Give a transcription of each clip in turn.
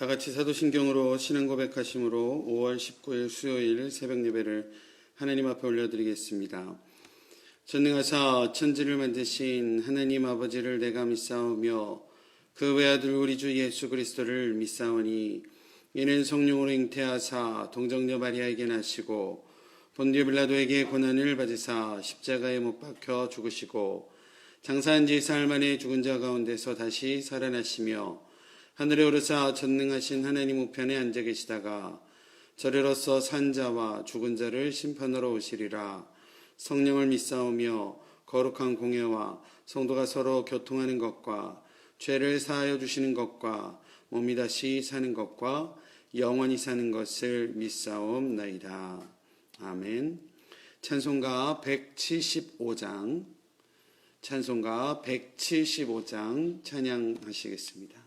다 같이 사도신경으로 신앙 고백하심으로 5월 19일 수요일 새벽 예배를 하나님 앞에 올려드리겠습니다. 전능하사 천지를 만드신 하나님 아버지를 내가 믿사오며 그 외아들 우리 주 예수 그리스도를 믿사오니 이는 성령으로 잉태하사 동정녀 마리아에게 나시고 본디오 빌라도에게 고난을 받으사 십자가에 못 박혀 죽으시고 장사한 지 사흘 만에 죽은 자 가운데서 다시 살아나시며 하늘에 오르사 전능하신 하나님 우편에 앉아 계시다가 저리로서 산 자와 죽은 자를 심판하러 오시리라. 성령을 믿사오며 거룩한 공예와 성도가 서로 교통하는 것과 죄를 사하여 주시는 것과 몸이 다시 사는 것과 영원히 사는 것을 믿사옵나이다. 아멘. 찬송가 175장 찬양하시겠습니다.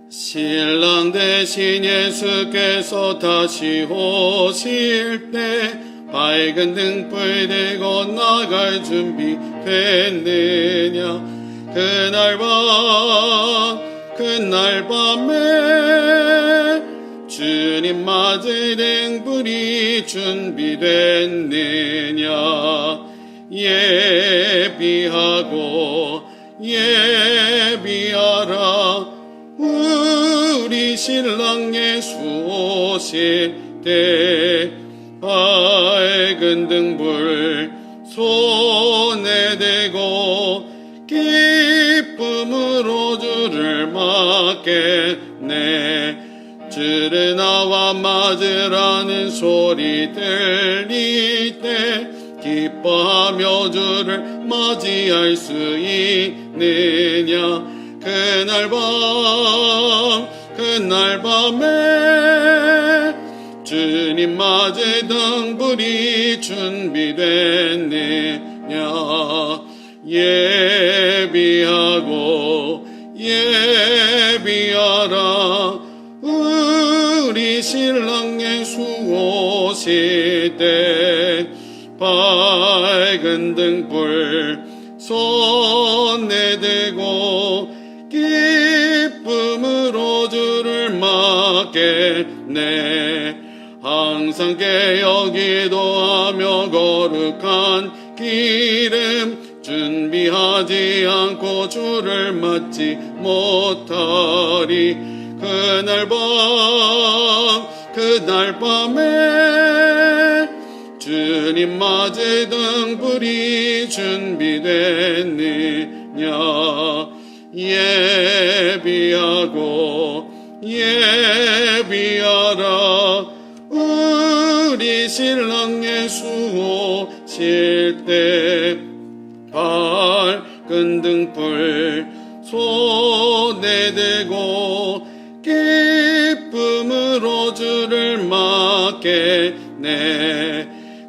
신랑 대신 예수께서 다시 오실 때 밝은 등불 들고 나갈 준비 됐느냐. 그날 밤에 주님 맞을 등불이 준비됐느냐. 예비하라. 우리 신랑 예수 오실 때 밝은 등불 손에 대고 기쁨으로 주를 맞겠네. 주를 나와 맞으라는 소리 들릴 때 기뻐하며 주를 맞이할 수 있느냐. 그날 밤에 주님 맞을 등불이 준비됐느냐. 예비하라. 우리 신랑 예수 오실 때 밝은 등불 손에 대고 기쁨으로 주를 맞겠네. 항상 깨어 기도하며 거룩한 기름 준비하지 않고 주를 맞지 못하리. 그날 밤에 주님 맞을 등불이 준비됐느냐. 예비하라. 우리 신랑 예수 오실 때 밝은 등불 손에 대고 기쁨으로 주를 맞겠네.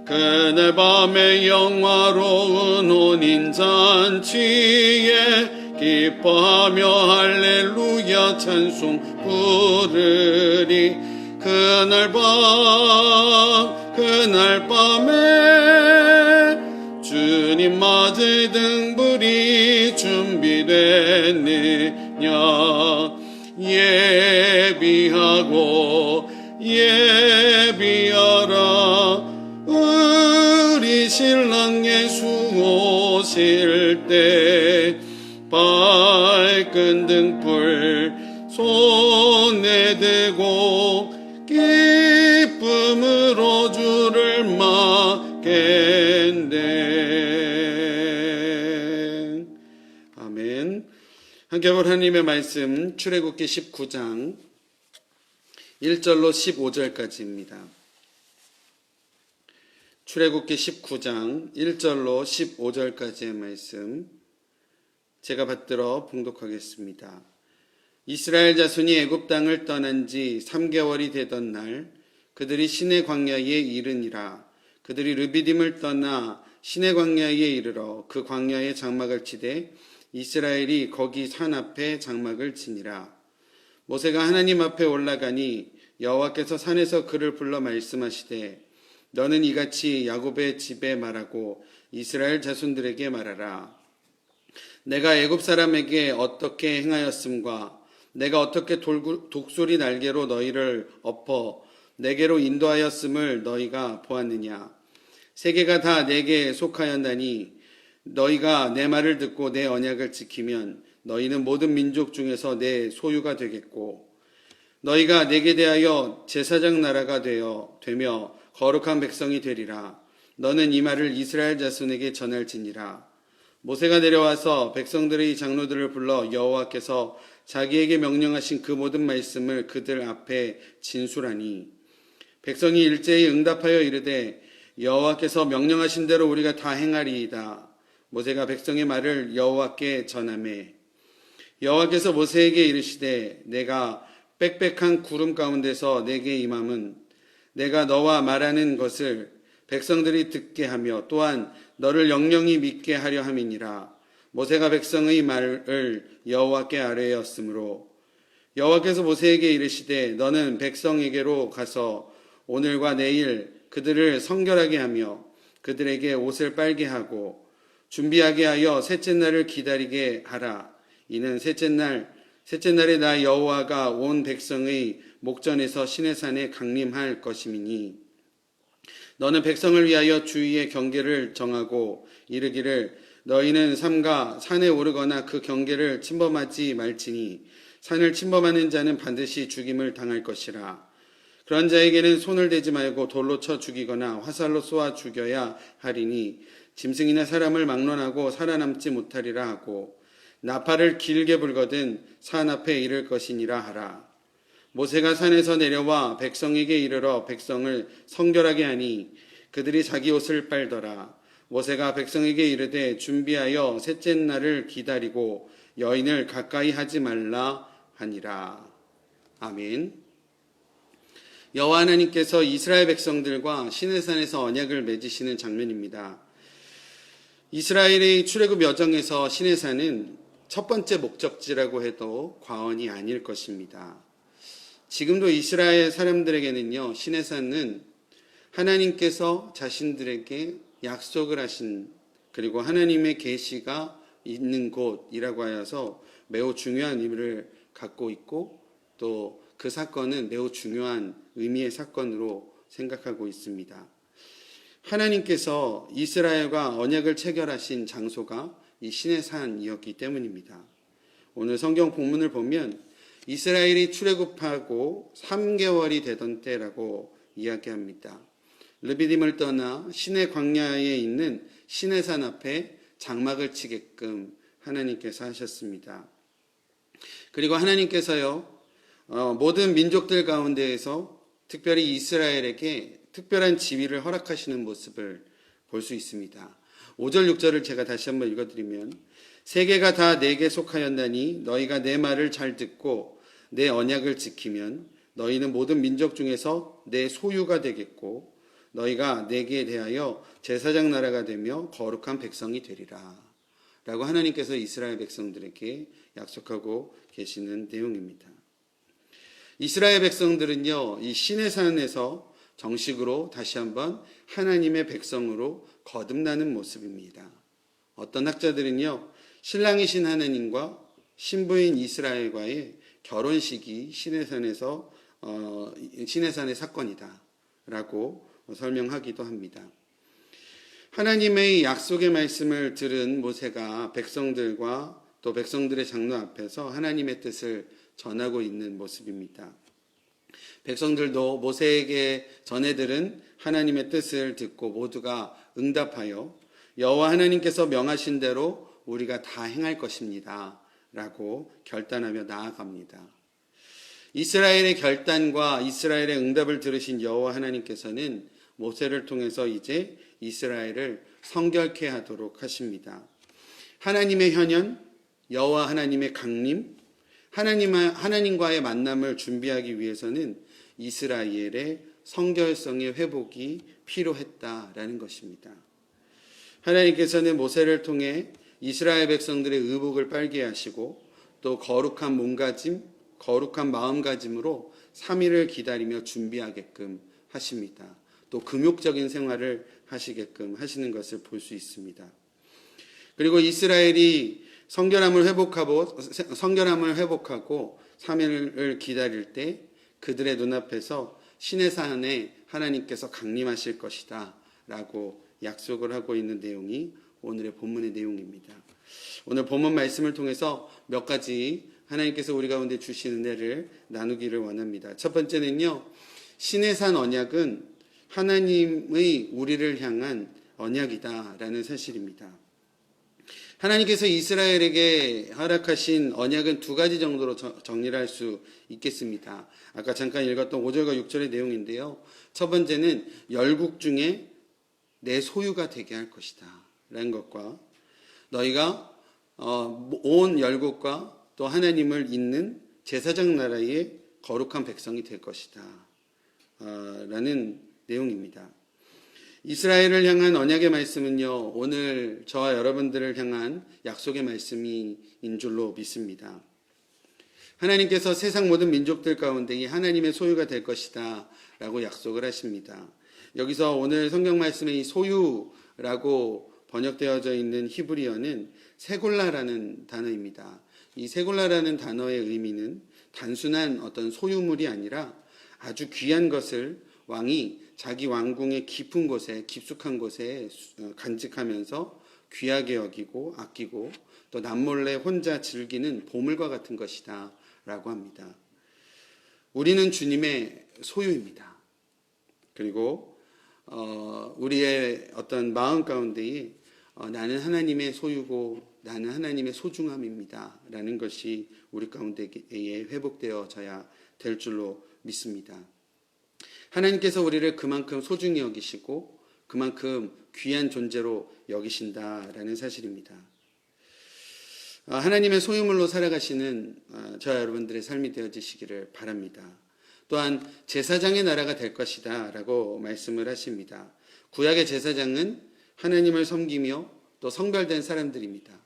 그날 밤에 영화로운 혼인잔치에 기뻐하며 할렐루야 찬송 부르리. 그날 밤에 주님 맞을 등불이 준비됐느냐. 예비하라. 우리 신랑 예수 오실 때 밝은 등불 손에 대고 기쁨으로 주를 맞겠네. 아멘. 함께 볼 하나님의 말씀 출애굽기 19장 1절로 15절까지입니다. 출애굽기 19장 1절로 15절까지의 말씀 제가 받들어 봉독하겠습니다. 이스라엘 자손이 애굽 땅을 떠난 지 3개월이 되던 날 그들이 시내 광야에 이르니라. 그들이 르비딤을 떠나 시내 광야에 이르러 그 광야에 장막을 치되 이스라엘이 거기 산 앞에 장막을 치니라. 모세가 하나님 앞에 올라가니 여호와께서 산에서 그를 불러 말씀하시되 너는 이같이 야곱의 집에 말하고 이스라엘 자손들에게 말하라. 내가 애굽 사람에게 어떻게 행하였음과 내가 어떻게 독수리 날개로 너희를 엎어 내게로 인도하였음을 너희가 보았느냐. 세계가 다 내게 속하였나니 너희가 내 말을 듣고 내 언약을 지키면 너희는 모든 민족 중에서 내 소유가 되겠고 너희가 내게 대하여 제사장 나라가 되며 거룩한 백성이 되리라. 너는 이 말을 이스라엘 자손에게 전할지니라. 모세가 내려와서 백성들의 장로들을 불러 여호와께서 자기에게 명령하신 그 모든 말씀을 그들 앞에 진술하니 백성이 일제히 응답하여 이르되 여호와께서 명령하신 대로 우리가 다 행하리이다. 모세가 백성의 말을 여호와께 전하매 여호와께서 모세에게 이르시되 내가 빽빽한 구름 가운데서 내게 임함은 내가 너와 말하는 것을 백성들이 듣게 하며 또한 너를 영영히 믿게 하려 함이니라. 모세가 백성의 말을 여호와께 아뢰었으므로 여호와께서 모세에게 이르시되 너는 백성에게로 가서 오늘과 내일 그들을 성결하게 하며 그들에게 옷을 빨게 하고 준비하게 하여 셋째 날을 기다리게 하라. 이는 셋째 날에 나 여호와가 온 백성의 목전에서 시내산에 강림할 것임이니 너는 백성을 위하여 주위의 경계를 정하고 이르기를 너희는 삼가 산에 오르거나 그 경계를 침범하지 말지니 산을 침범하는 자는 반드시 죽임을 당할 것이라. 그런 자에게는 손을 대지 말고 돌로 쳐 죽이거나 화살로 쏘아 죽여야 하리니 짐승이나 사람을 막론하고 살아남지 못하리라 하고 나팔을 길게 불거든 산 앞에 이를 것이니라 하라. 모세가 산에서 내려와 백성에게 이르러 백성을 성결하게 하니 그들이 자기 옷을 빨더라. 모세가 백성에게 이르되 준비하여 셋째 날을 기다리고 여인을 가까이 하지 말라 하니라. 아멘. 여호와 하나님께서 이스라엘 백성들과 시내산에서 언약을 맺으시는 장면입니다. 이스라엘의 출애굽 여정에서 시내산은 첫 번째 목적지라고 해도 과언이 아닐 것입니다. 지금도 이스라엘 사람들에게는요, 시내산은 하나님께서 자신들에게 약속을 하신 그리고 하나님의 계시가 있는 곳이라고 하여서 매우 중요한 의미를 갖고 있고 또 그 사건은 매우 중요한 의미의 사건으로 생각하고 있습니다. 하나님께서 이스라엘과 언약을 체결하신 장소가 이 시내산이었기 때문입니다. 오늘 성경 본문을 보면 이스라엘이 출애굽하고 3개월이 되던 때라고 이야기합니다. 르비딤을 떠나 시내 광야에 있는 시내산 앞에 장막을 치게끔 하나님께서 하셨습니다. 그리고 하나님께서요, 모든 민족들 가운데에서 특별히 이스라엘에게 특별한 지위를 허락하시는 모습을 볼 수 있습니다. 5절 6절을 제가 다시 한번 읽어드리면 세계가 다 내게 속하였나니 너희가 내 말을 잘 듣고 내 언약을 지키면 너희는 모든 민족 중에서 내 소유가 되겠고 너희가 내게 대하여 제사장 나라가 되며 거룩한 백성이 되리라 라고 하나님께서 이스라엘 백성들에게 약속하고 계시는 내용입니다. 이스라엘 백성들은요, 이 시내산에서 정식으로 다시 한번 하나님의 백성으로 거듭나는 모습입니다. 어떤 학자들은요, 신랑이신 하나님과 신부인 이스라엘과의 결혼식이 시내산의 사건이다라고 설명하기도 합니다. 하나님의 약속의 말씀을 들은 모세가 백성들과 또 백성들의 장로 앞에서 하나님의 뜻을 전하고 있는 모습입니다. 백성들도 모세에게 전해들은 하나님의 뜻을 듣고 모두가 응답하여 여호와 하나님께서 명하신 대로 우리가 다 행할 것입니다 라고 결단하며 나아갑니다. 이스라엘의 결단과 이스라엘의 응답을 들으신 여호와 하나님께서는 모세를 통해서 이제 이스라엘을 성결케 하도록 하십니다. 하나님의 현현, 여호와 하나님의 강림, 하나님과의 만남을 준비하기 위해서는 이스라엘의 성결성의 회복이 필요했다라는 것입니다. 하나님께서는 모세를 통해 이스라엘 백성들의 의복을 빨게 하시고 또 거룩한 몸가짐, 거룩한 마음가짐으로 3일을 기다리며 준비하게끔 하십니다. 또 금욕적인 생활을 하시게끔 하시는 것을 볼 수 있습니다. 그리고 이스라엘이 성결함을 회복하고 3일을 기다릴 때 그들의 눈앞에서 시내산에 하나님께서 강림하실 것이다 라고 약속을 하고 있는 내용이 오늘의 본문의 내용입니다. 오늘 본문 말씀을 통해서 몇 가지 하나님께서 우리 가운데 주신 은혜를 나누기를 원합니다. 첫 번째는요, 시내산 언약은 하나님의 우리를 향한 언약이다라는 사실입니다. 하나님께서 이스라엘에게 허락하신 언약은 두 가지 정도로 정리를 할 수 있겠습니다. 아까 잠깐 읽었던 5절과 6절의 내용인데요. 첫 번째는 열국 중에 내 소유가 되게 할 것이다 라는 것과, 너희가 온 열국과 또 하나님을 잇는 제사장 나라의 거룩한 백성이 될 것이다 라는 내용입니다. 이스라엘을 향한 언약의 말씀은요, 오늘 저와 여러분들을 향한 약속의 말씀인 줄로 믿습니다. 하나님께서 세상 모든 민족들 가운데 이 하나님의 소유가 될 것이다 라고 약속을 하십니다. 여기서 오늘 성경 말씀의 이 소유라고 번역되어져 있는 히브리어는 세골라라는 단어입니다. 이 세골라라는 단어의 의미는 단순한 어떤 소유물이 아니라 아주 귀한 것을 왕이 자기 왕궁의 깊은 곳에, 깊숙한 곳에 간직하면서 귀하게 여기고 아끼고 또 남몰래 혼자 즐기는 보물과 같은 것이다 라고 합니다. 우리는 주님의 소유입니다. 그리고 우리의 어떤 마음 가운데에 나는 하나님의 소유고 나는 하나님의 소중함입니다 라는 것이 우리 가운데에 회복되어져야 될 줄로 믿습니다. 하나님께서 우리를 그만큼 소중히 여기시고 그만큼 귀한 존재로 여기신다라는 사실입니다. 하나님의 소유물로 살아가시는 저와 여러분들의 삶이 되어지시기를 바랍니다. 또한 제사장의 나라가 될 것이다 라고 말씀을 하십니다. 구약의 제사장은 하나님을 섬기며 또 성별된 사람들입니다.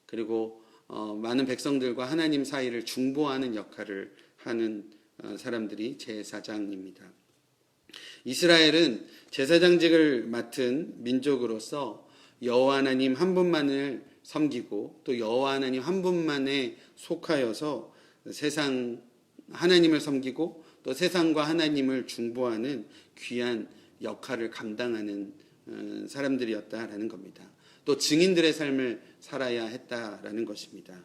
그리고 많은 백성들과 하나님 사이를 중보하는 역할을 하는 사람들이 제사장입니다. 이스라엘은 제사장직을 맡은 민족으로서 여호와 하나님 한 분만을 섬기고 또 여호와 하나님 한 분만에 속하여서 세상 하나님을 섬기고 또 세상과 하나님을 중보하는 귀한 역할을 감당하는 사람들이었다라는 겁니다. 또 증인들의 삶을 살아야 했다라는 것입니다.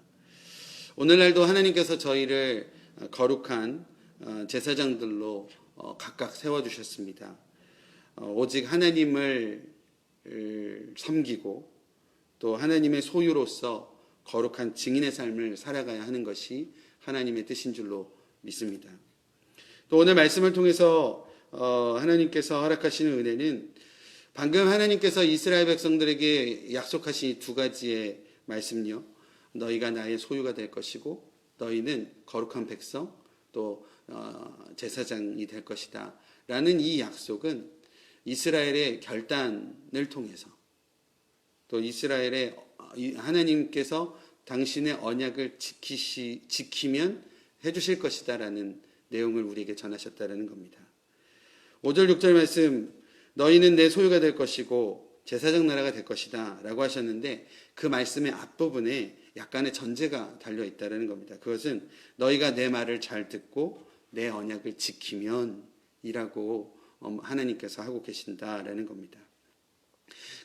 오늘날도 하나님께서 저희를 거룩한 제사장들로 각각 세워주셨습니다. 오직 하나님을 섬기고 또 하나님의 소유로서 거룩한 증인의 삶을 살아가야 하는 것이 하나님의 뜻인 줄로 믿습니다. 또 오늘 말씀을 통해서 하나님께서 허락하시는 은혜는 방금 하나님께서 이스라엘 백성들에게 약속하신 두 가지의 말씀요, 너희가 나의 소유가 될 것이고 너희는 거룩한 백성 또 제사장이 될 것이다 라는 이 약속은 이스라엘의 결단을 통해서 또 이스라엘의 하나님께서 당신의 언약을 지키면 해주실 것이다 라는 내용을 우리에게 전하셨다는 겁니다. 5절 6절 말씀, 너희는 내 소유가 될 것이고 제사장 나라가 될 것이다 라고 하셨는데 그 말씀의 앞부분에 약간의 전제가 달려있다는 겁니다. 그것은 너희가 내 말을 잘 듣고 내 언약을 지키면 이라고 하나님께서 하고 계신다라는 겁니다.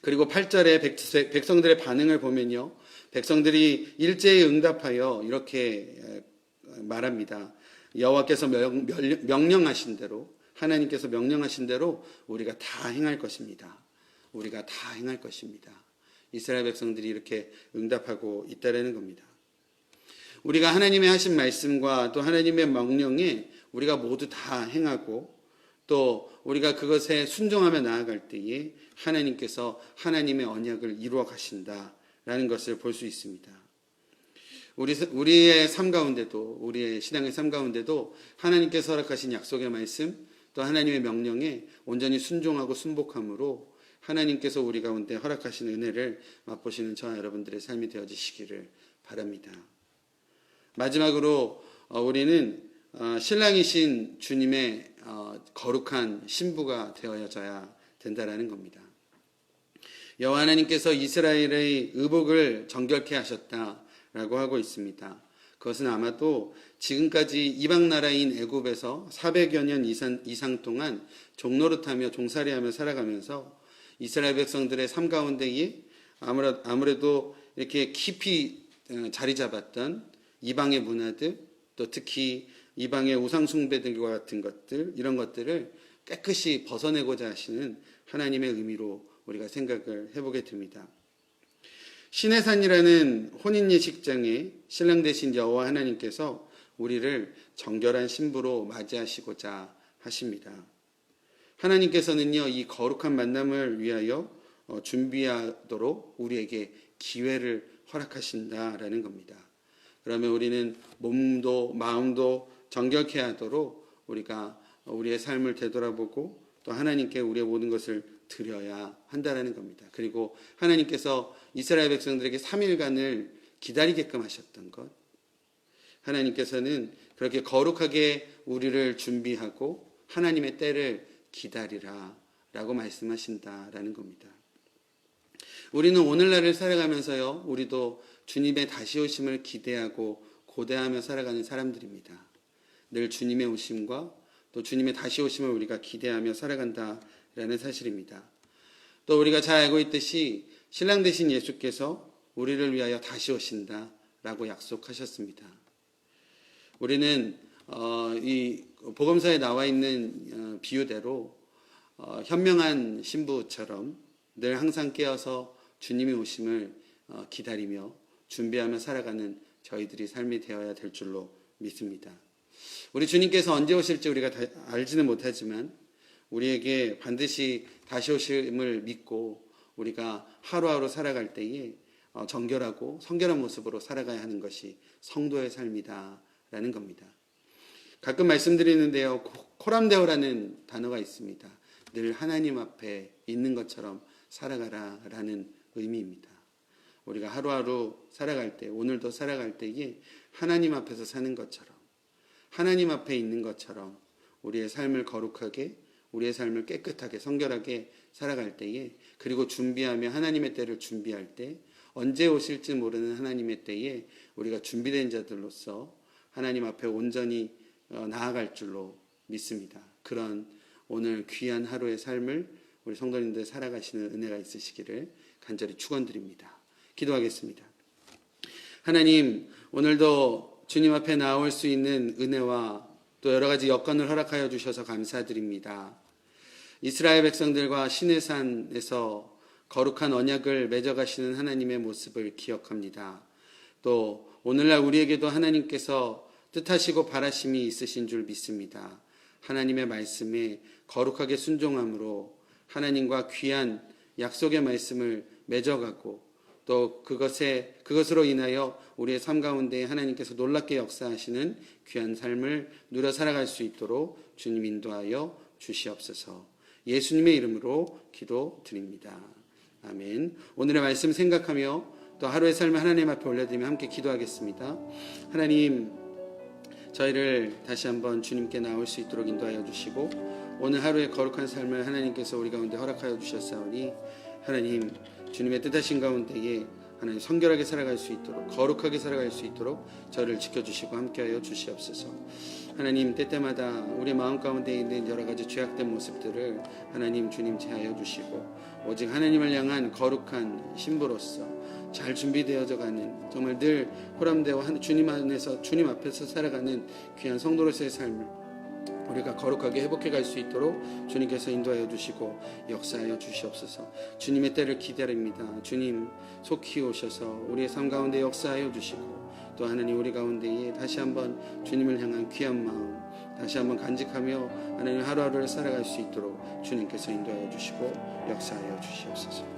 그리고 8절에 백성들의 반응을 보면요, 백성들이 일제히 응답하여 이렇게 말합니다. 여호와께서 명령하신 대로, 하나님께서 명령하신 대로 우리가 다 행할 것입니다. 우리가 다 행할 것입니다. 이스라엘 백성들이 이렇게 응답하고 있다는 겁니다. 우리가 하나님의 하신 말씀과 또 하나님의 명령에 우리가 모두 다 행하고 또 우리가 그것에 순종하며 나아갈 때에 하나님께서 하나님의 언약을 이루어 가신다라는 것을 볼 수 있습니다. 우리의 삶 가운데도, 우리의 신앙의 삶 가운데도 하나님께서 허락하신 약속의 말씀 또 하나님의 명령에 온전히 순종하고 순복함으로 하나님께서 우리 가운데 허락하신 은혜를 맛보시는 저와 여러분들의 삶이 되어지시기를 바랍니다. 마지막으로 우리는 신랑이신 주님의 거룩한 신부가 되어져야 된다라는 겁니다. 여호와 하나님께서 이스라엘의 의복을 정결케 하셨다라고 하고 있습니다. 그것은 아마도 지금까지 이방 나라인 애굽에서 400여 년 이상 동안 종노릇하며 종살이하며 살아가면서 이스라엘 백성들의 삶 가운데에 아무래도 이렇게 깊이 자리 잡았던 이방의 문화들, 또 특히 이방의 우상 숭배들과 같은 것들, 이런 것들을 깨끗이 벗어내고자 하시는 하나님의 의미로 우리가 생각을 해보게 됩니다. 신의 산이라는 혼인 예식장에 신랑 되신 여호와 하나님께서 우리를 정결한 신부로 맞이하시고자 하십니다. 하나님께서는요, 이 거룩한 만남을 위하여 준비하도록 우리에게 기회를 허락하신다라는 겁니다. 그러면 우리는 몸도 마음도 정결케 하도록 우리가 우리의 삶을 되돌아보고 또 하나님께 우리의 모든 것을 드려야 한다라는 겁니다. 그리고 하나님께서 이스라엘 백성들에게 3일간을 기다리게끔 하셨던 것, 하나님께서는 그렇게 거룩하게 우리를 준비하고 하나님의 때를 기다리라 라고 말씀하신다라는 겁니다. 우리는 오늘날을 살아가면서요, 우리도 주님의 다시 오심을 기대하고 고대하며 살아가는 사람들입니다. 늘 주님의 오심과 또 주님의 다시 오심을 우리가 기대하며 살아간다라는 사실입니다. 또 우리가 잘 알고 있듯이 신랑 되신 예수께서 우리를 위하여 다시 오신다라고 약속하셨습니다. 우리는 이 복음서에 나와 있는 비유대로 현명한 신부처럼 늘 항상 깨어서 주님의 오심을 기다리며 준비하며 살아가는 저희들이 삶이 되어야 될 줄로 믿습니다. 우리 주님께서 언제 오실지 우리가 알지는 못하지만 우리에게 반드시 다시 오심을 믿고 우리가 하루하루 살아갈 때에 정결하고 성결한 모습으로 살아가야 하는 것이 성도의 삶이다라는 겁니다. 가끔 말씀드리는데요, 코람데오라는 단어가 있습니다. 늘 하나님 앞에 있는 것처럼 살아가라라는 의미입니다. 우리가 하루하루 살아갈 때, 오늘도 살아갈 때에 하나님 앞에서 사는 것처럼, 하나님 앞에 있는 것처럼 우리의 삶을 거룩하게, 우리의 삶을 깨끗하게, 성결하게 살아갈 때에, 그리고 준비하며 하나님의 때를 준비할 때, 언제 오실지 모르는 하나님의 때에 우리가 준비된 자들로서 하나님 앞에 온전히 나아갈 줄로 믿습니다. 그런 오늘 귀한 하루의 삶을 우리 성도님들 살아가시는 은혜가 있으시기를 간절히 축원드립니다. 기도하겠습니다. 하나님, 오늘도 주님 앞에 나올 수 있는 은혜와 또 여러 가지 여건을 허락하여 주셔서 감사드립니다. 이스라엘 백성들과 시내산에서 거룩한 언약을 맺어가시는 하나님의 모습을 기억합니다. 또 오늘날 우리에게도 하나님께서 뜻하시고 바라심이 있으신 줄 믿습니다. 하나님의 말씀에 거룩하게 순종함으로 하나님과 귀한 약속의 말씀을 맺어가고 또 그것으로 인하여 우리의 삶 가운데 하나님께서 놀랍게 역사하시는 귀한 삶을 누려 살아갈 수 있도록 주님 인도하여 주시옵소서. 예수님의 이름으로 기도드립니다. 아멘. 오늘의 말씀 생각하며 또 하루의 삶을 하나님 앞에 올려드리며 함께 기도하겠습니다. 하나님, 저희를 다시 한번 주님께 나올 수 있도록 인도하여 주시고 오늘 하루의 거룩한 삶을 하나님께서 우리 가운데 허락하여 주셨사오니 하나님, 주님의 뜻하신 가운데에 하나님 성결하게 살아갈 수 있도록, 거룩하게 살아갈 수 있도록 저를 지켜주시고 함께하여 주시옵소서. 하나님, 때때마다 우리 마음 가운데 있는 여러 가지 죄악된 모습들을 하나님 주님 제하여 주시고 오직 하나님을 향한 거룩한 신부로서 잘 준비되어져 가는, 정말 늘 호람되어 주님 안에서, 주님 앞에서 살아가는 귀한 성도로서의 삶을 우리가 거룩하게 회복해 갈 수 있도록 주님께서 인도하여 주시고 역사하여 주시옵소서. 주님의 때를 기다립니다. 주님 속히 오셔서 우리의 삶 가운데 역사하여 주시고 또 하나님 우리 가운데에 다시 한번 주님을 향한 귀한 마음 다시 한번 간직하며 하나님 하루하루를 살아갈 수 있도록 주님께서 인도하여 주시고 역사하여 주시옵소서.